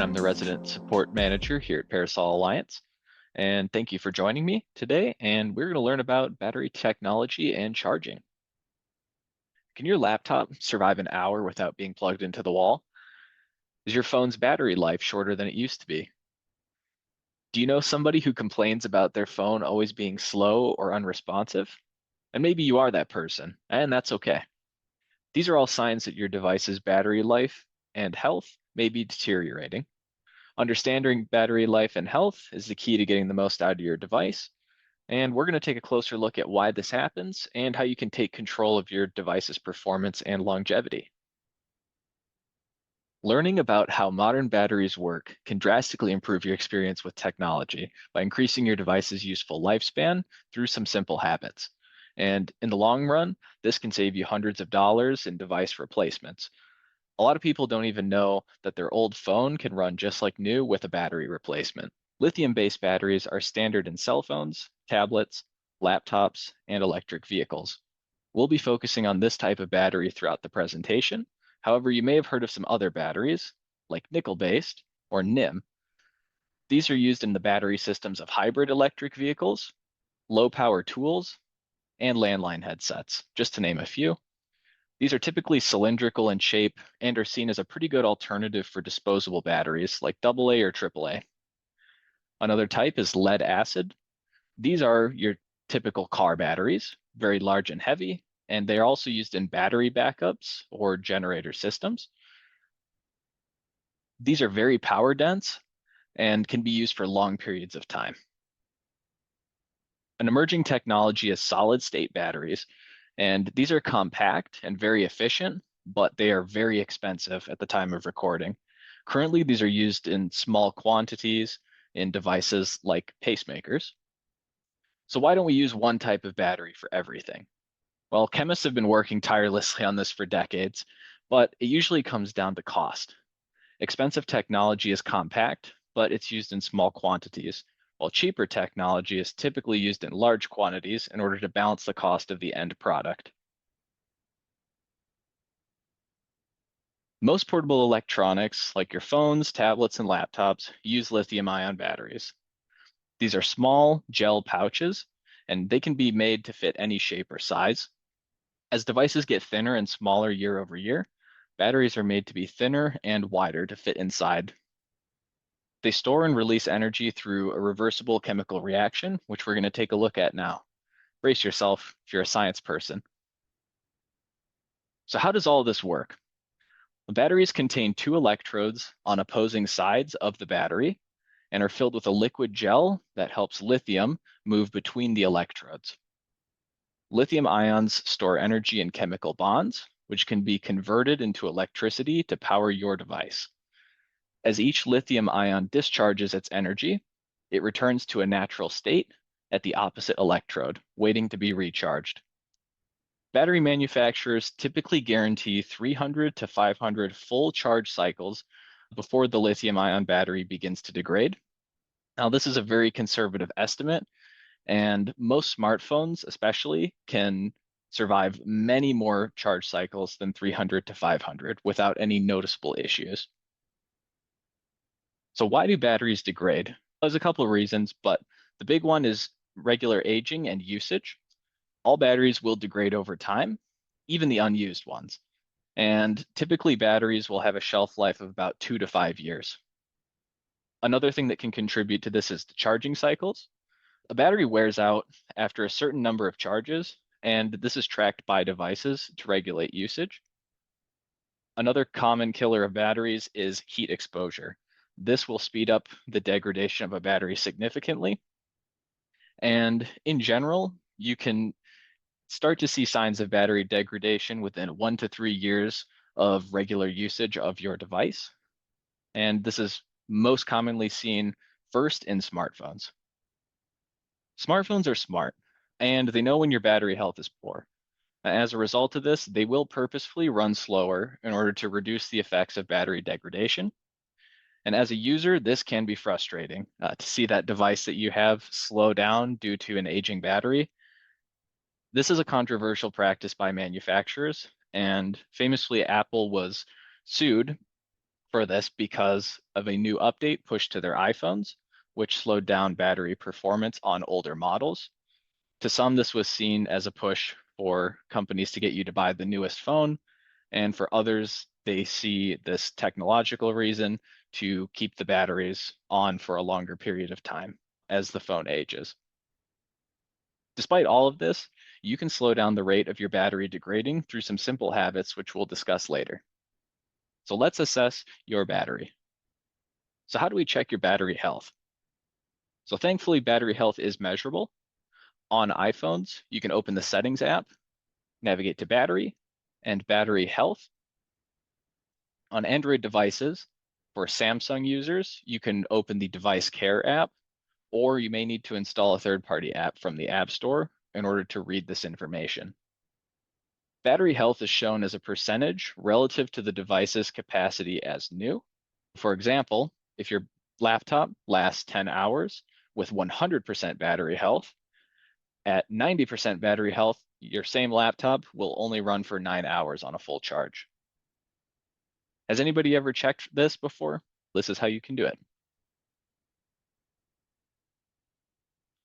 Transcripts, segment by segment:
and I'm the resident support manager here at Parasol Alliance. And thank you for joining me today. And we're going to learn about battery technology and charging. Can your laptop survive an hour without being plugged into the wall? Is your phone's battery life shorter than it used to be? Do you know somebody who complains about their phone always being slow or unresponsive? And maybe you are that person, and that's okay. These are all signs that your device's battery life and health may be deteriorating. Understanding battery life and health is the key to getting the most out of your device. And we're going to take a closer look at why this happens and how you can take control of your device's performance and longevity. Learning about how modern batteries work can drastically improve your experience with technology by increasing your device's useful lifespan through some simple habits. And in the long run, this can save you hundreds of dollars in device replacements. A lot of people don't even know that their old phone can run just like new with a battery replacement. Lithium-based batteries are standard in cell phones, tablets, laptops, and electric vehicles. We'll be focusing on this type of battery throughout the presentation. However, you may have heard of some other batteries, like nickel-based or NIM. These are used in the battery systems of hybrid electric vehicles, low-power tools, and landline headsets, just to name a few. These are typically cylindrical in shape and are seen as a pretty good alternative for disposable batteries like AA or AAA. Another type is lead acid. These are your typical car batteries, very large and heavy, and they're also used in battery backups or generator systems. These are very power dense and can be used for long periods of time. An emerging technology is solid state batteries, and these are compact and very efficient, but they are very expensive at the time of recording. Currently, these are used in small quantities in devices like pacemakers. So why don't we use one type of battery for everything? Well, chemists have been working tirelessly on this for decades, but it usually comes down to cost. Expensive technology is compact, but it's used in small quantities, while cheaper technology is typically used in large quantities in order to balance the cost of the end product. Most portable electronics, like your phones, tablets, and laptops, use lithium-ion batteries. These are small gel pouches, and they can be made to fit any shape or size. As devices get thinner and smaller year over year, batteries are made to be thinner and wider to fit inside. They store and release energy through a reversible chemical reaction, which we're going to take a look at now. Brace yourself if you're a science person. So how does all of this work? The batteries contain two electrodes on opposing sides of the battery and are filled with a liquid gel that helps lithium move between the electrodes. Lithium ions store energy in chemical bonds, which can be converted into electricity to power your device. As each lithium ion discharges its energy, it returns to a natural state at the opposite electrode, waiting to be recharged. Battery manufacturers typically guarantee 300 to 500 full charge cycles before the lithium ion battery begins to degrade. Now, this is a very conservative estimate, and most smartphones, especially, can survive many more charge cycles than 300 to 500 without any noticeable issues. So why do batteries degrade? There's a couple of reasons, but the big one is regular aging and usage. All batteries will degrade over time, even the unused ones. And typically batteries will have a shelf life of about 2 to 5 years. Another thing that can contribute to this is the charging cycles. A battery wears out after a certain number of charges, and this is tracked by devices to regulate usage. Another common killer of batteries is heat exposure. This will speed up the degradation of a battery significantly. And in general, you can start to see signs of battery degradation within 1 to 3 years of regular usage of your device. And this is most commonly seen first in smartphones. Smartphones are smart, and they know when your battery health is poor. As a result of this, they will purposefully run slower in order to reduce the effects of battery degradation. And as a user, this can be frustrating to see that device that you have slow down due to an aging battery. This is a controversial practice by manufacturers, and famously, Apple was sued for this because of a new update pushed to their iPhones, which slowed down battery performance on older models. To some, this was seen as a push for companies to get you to buy the newest phone, and for others, they see this technological reason to keep the batteries on for a longer period of time as the phone ages. Despite all of this, you can slow down the rate of your battery degrading through some simple habits, which we'll discuss later. So let's assess your battery. So how do we check your battery health? So thankfully, battery health is measurable. On iPhones, you can open the Settings app, navigate to Battery, and Battery Health. On Android devices, for Samsung users, you can open the Device Care app, or you may need to install a third-party app from the App Store in order to read this information. Battery health is shown as a percentage relative to the device's capacity as new. For example, if your laptop lasts 10 hours with 100% battery health, at 90% battery health, your same laptop will only run for 9 hours on a full charge. Has anybody ever checked this before? This is how you can do it.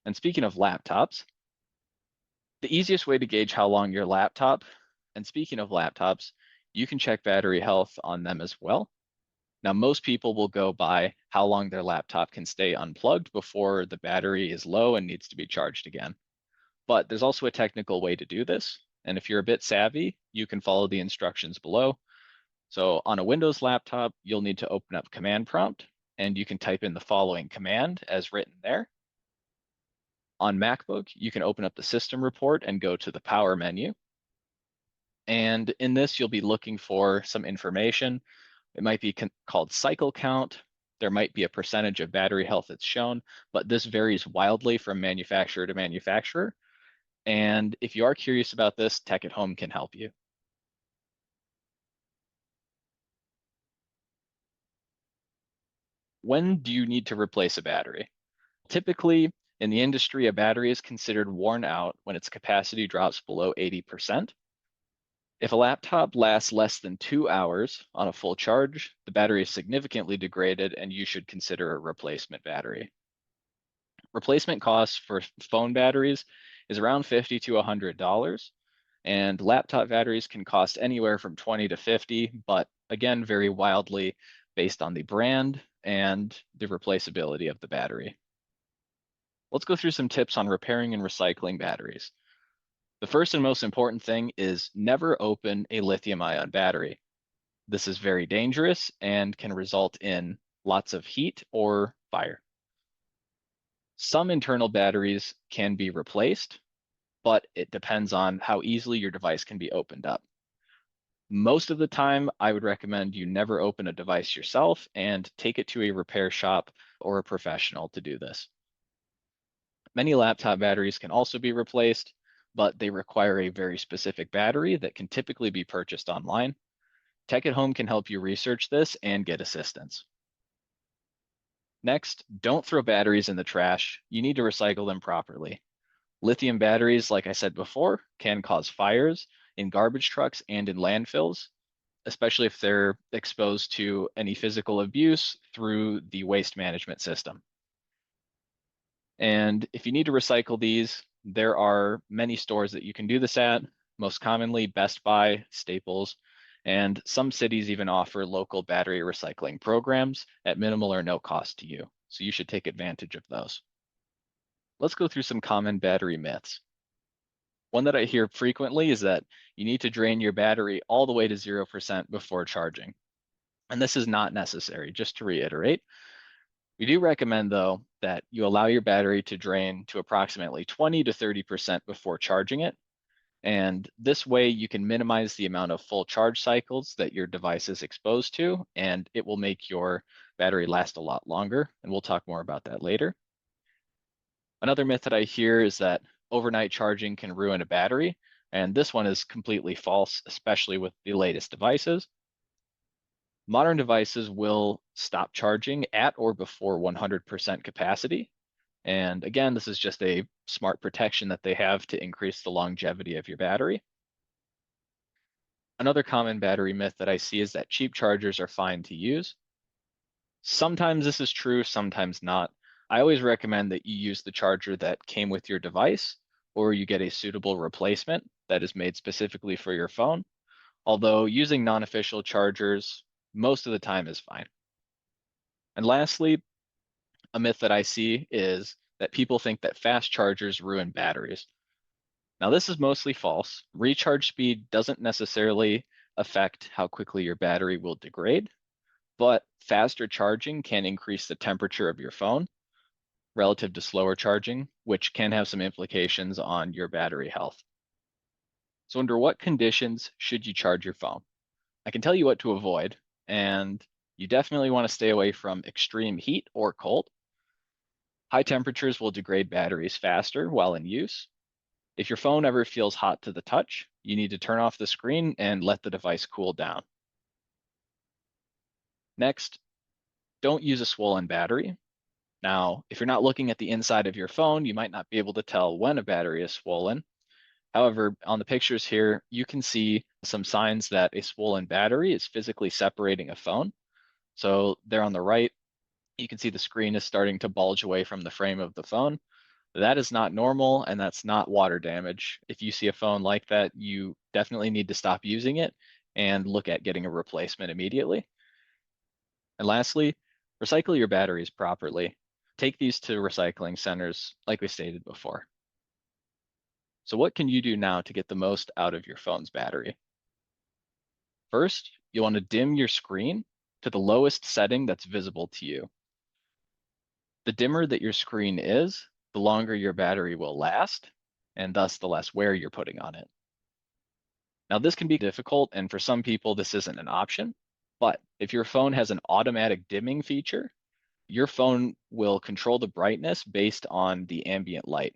And speaking of laptops, the easiest way to gauge how long your laptop, and speaking of laptops, you can check battery health on them as well. Now, most people will go by how long their laptop can stay unplugged before the battery is low and needs to be charged again. But there's also a technical way to do this. And if you're a bit savvy, you can follow the instructions below. So on a Windows laptop, you'll need to open up Command Prompt, and you can type in the following command as written there. On MacBook, you can open up the System Report and go to the Power menu. And in this, you'll be looking for some information. It might be called cycle count. There might be a percentage of battery health that's shown, but this varies wildly from manufacturer to manufacturer. And if you are curious about this, Tech at Home can help you. When do you need to replace a battery? Typically, in the industry, a battery is considered worn out when its capacity drops below 80%. If a laptop lasts less than 2 hours on a full charge, the battery is significantly degraded and you should consider a replacement battery. Replacement costs for phone batteries is around $50 to $100, and laptop batteries can cost anywhere from 20 to 50, but again, vary wildly based on the brand and the replaceability of the battery. Let's go through some tips on repairing and recycling batteries. The first and most important thing is never open a lithium-ion battery. This is very dangerous and can result in lots of heat or fire. Some internal batteries can be replaced, but it depends on how easily your device can be opened up. Most of the time, I would recommend you never open a device yourself and take it to a repair shop or a professional to do this. Many laptop batteries can also be replaced, but they require a very specific battery that can typically be purchased online. Tech at Home can help you research this and get assistance. Next, don't throw batteries in the trash. You need to recycle them properly. Lithium batteries, like I said before, can cause fires in garbage trucks and in landfills, especially if they're exposed to any physical abuse through the waste management system. And if you need to recycle these, there are many stores that you can do this at, most commonly Best Buy, Staples, and some cities even offer local battery recycling programs at minimal or no cost to you. So you should take advantage of those. Let's go through some common battery myths. One that I hear frequently is that you need to drain your battery all the way to 0% before charging. And this is not necessary. Just to reiterate, we do recommend, though, that you allow your battery to drain to approximately 20 to 30% before charging it. And this way you can minimize the amount of full charge cycles that your device is exposed to, and it will make your battery last a lot longer. And we'll talk more about that later. Another myth that I hear is that overnight charging can ruin a battery. And this one is completely false, especially with the latest devices. Modern devices will stop charging at or before 100% capacity. And again, this is just a smart protection that they have to increase the longevity of your battery. Another common battery myth that I see is that cheap chargers are fine to use. Sometimes this is true, sometimes not. I always recommend that you use the charger that came with your device, or you get a suitable replacement that is made specifically for your phone. Although using non-official chargers most of the time is fine. And lastly, a myth that I see is that people think that fast chargers ruin batteries. Now, this is mostly false. Recharge speed doesn't necessarily affect how quickly your battery will degrade, but faster charging can increase the temperature of your phone relative to slower charging, which can have some implications on your battery health. So, under what conditions should you charge your phone? I can tell you what to avoid, and you definitely want to stay away from extreme heat or cold. High temperatures will degrade batteries faster while in use. If your phone ever feels hot to the touch, you need to turn off the screen and let the device cool down. Next, don't use a swollen battery. Now, if you're not looking at the inside of your phone, you might not be able to tell when a battery is swollen. However, on the pictures here, you can see some signs that a swollen battery is physically separating a phone. So there on the right, you can see the screen is starting to bulge away from the frame of the phone. That is not normal and that's not water damage. If you see a phone like that, you definitely need to stop using it and look at getting a replacement immediately. And lastly, recycle your batteries properly. Take these to recycling centers like we stated before. So what can you do now to get the most out of your phone's battery? First, you want to dim your screen to the lowest setting that's visible to you. The dimmer that your screen is, the longer your battery will last, and thus the less wear you're putting on it. Now, this can be difficult, and for some people, this isn't an option. But if your phone has an automatic dimming feature, your phone will control the brightness based on the ambient light.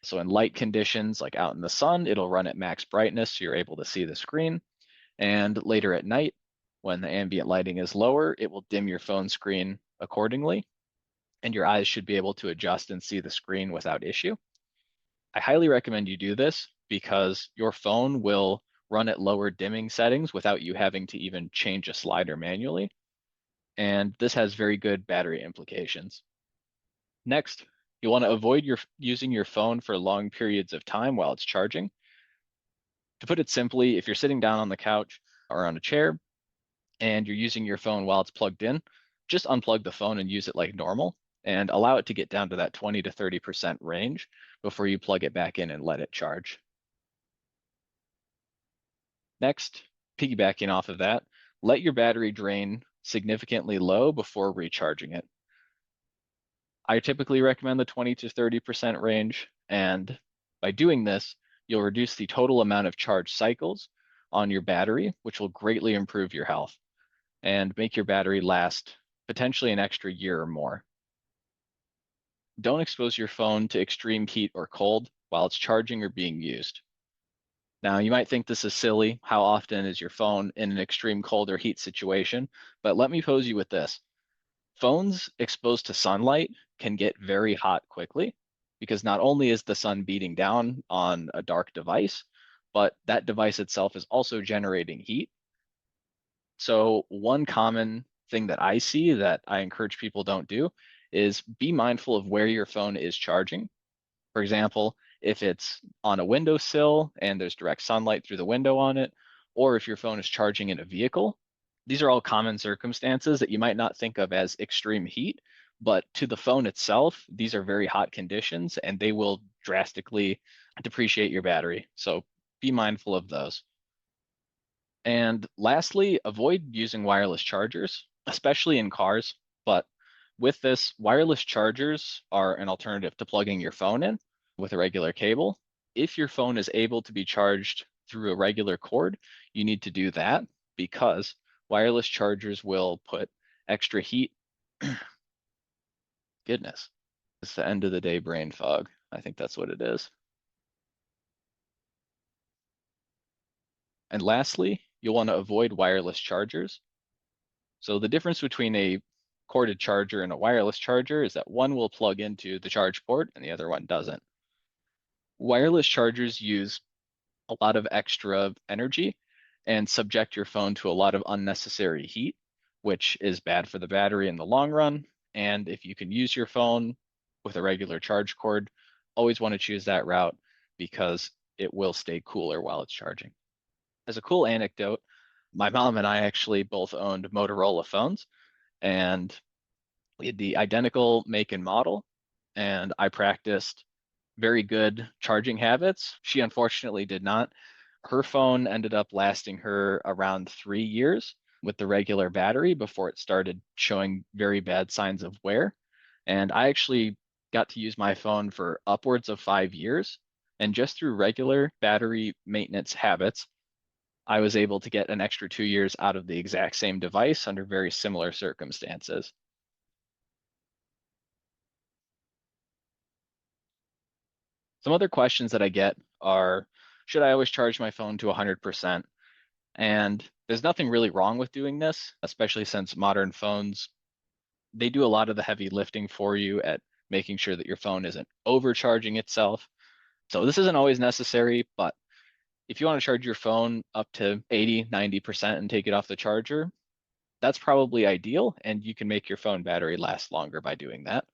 So in light conditions, like out in the sun, it'll run at max brightness, so you're able to see the screen. And later at night, when the ambient lighting is lower, it will dim your phone screen accordingly, and your eyes should be able to adjust and see the screen without issue. I highly recommend you do this because your phone will run at lower dimming settings without you having to even change a slider manually. And this has very good battery implications. Next, you want to avoid using your phone for long periods of time while it's charging. To put it simply, if you're sitting down on the couch or on a chair and you're using your phone while it's plugged in, just unplug the phone and use it like normal and allow it to get down to that 20 to 30% range before you plug it back in and let it charge. Next, piggybacking off of that, let your battery drain significantly low before recharging it. I typically recommend the 20 to 30% range, and by doing this, you'll reduce the total amount of charge cycles on your battery, which will greatly improve your health and make your battery last potentially an extra year or more. Don't expose your phone to extreme heat or cold while it's charging or being used. Now, you might think this is silly. How often is your phone in an extreme cold or heat situation? But let me pose you with this. Phones exposed to sunlight can get very hot quickly because not only is the sun beating down on a dark device, but that device itself is also generating heat. So one common thing that I see that I encourage people don't do is be mindful of where your phone is charging. For example, if it's on a windowsill and there's direct sunlight through the window on it, or if your phone is charging in a vehicle, these are all common circumstances that you might not think of as extreme heat, but to the phone itself, these are very hot conditions and they will drastically depreciate your battery. So be mindful of those. And lastly, avoid using wireless chargers, especially in cars. But with this, wireless chargers are an alternative to plugging your phone in with a regular cable. If your phone is able to be charged through a regular cord, you need to do that because wireless chargers will put extra heat. Goodness, it's the end of the day brain fog. I think that's what it is. And lastly, you'll want to avoid wireless chargers. So the difference between a corded charger and a wireless charger is that one will plug into the charge port and the other one doesn't. Wireless chargers use a lot of extra energy and subject your phone to a lot of unnecessary heat, which is bad for the battery in the long run. And if you can use your phone with a regular charge cord, always want to choose that route because it will stay cooler while it's charging. As a cool anecdote, my mom and I actually both owned Motorola phones, and we had the identical make and model, and I practiced very good charging habits. She unfortunately did not. Her phone ended up lasting her around 3 years with the regular battery before it started showing very bad signs of wear. And I actually got to use my phone for upwards of 5 years. And just through regular battery maintenance habits, I was able to get an extra 2 years out of the exact same device under very similar circumstances. Some other questions that I get are, should I always charge my phone to 100%? And there's nothing really wrong with doing this, especially since modern phones, they do a lot of the heavy lifting for you at making sure that your phone isn't overcharging itself. So this isn't always necessary, but if you want to charge your phone up to 80, 90% and take it off the charger, that's probably ideal, and you can make your phone battery last longer by doing that.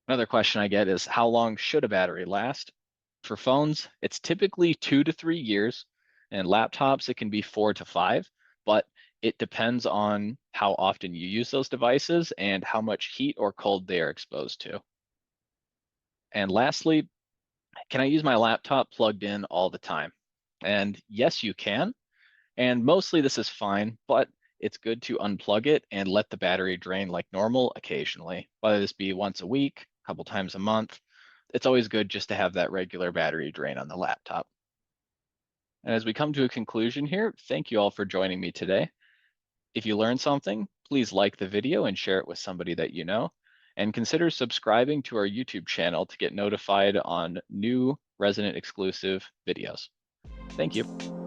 Another question I get is, how long should a battery last? For phones, it's typically 2 to 3 years, and laptops, it can be 4 to 5, but it depends on how often you use those devices and how much heat or cold they are exposed to. And lastly, can I use my laptop plugged in all the time? And yes, you can. And mostly this is fine, but it's good to unplug it and let the battery drain like normal occasionally, whether this be once a week, a couple times a month. It's always good just to have that regular battery drain on the laptop. And as we come to a conclusion here, thank you all for joining me today. If you learned something, please like the video and share it with somebody that you know. And consider subscribing to our YouTube channel to get notified on new resident exclusive videos. Thank you.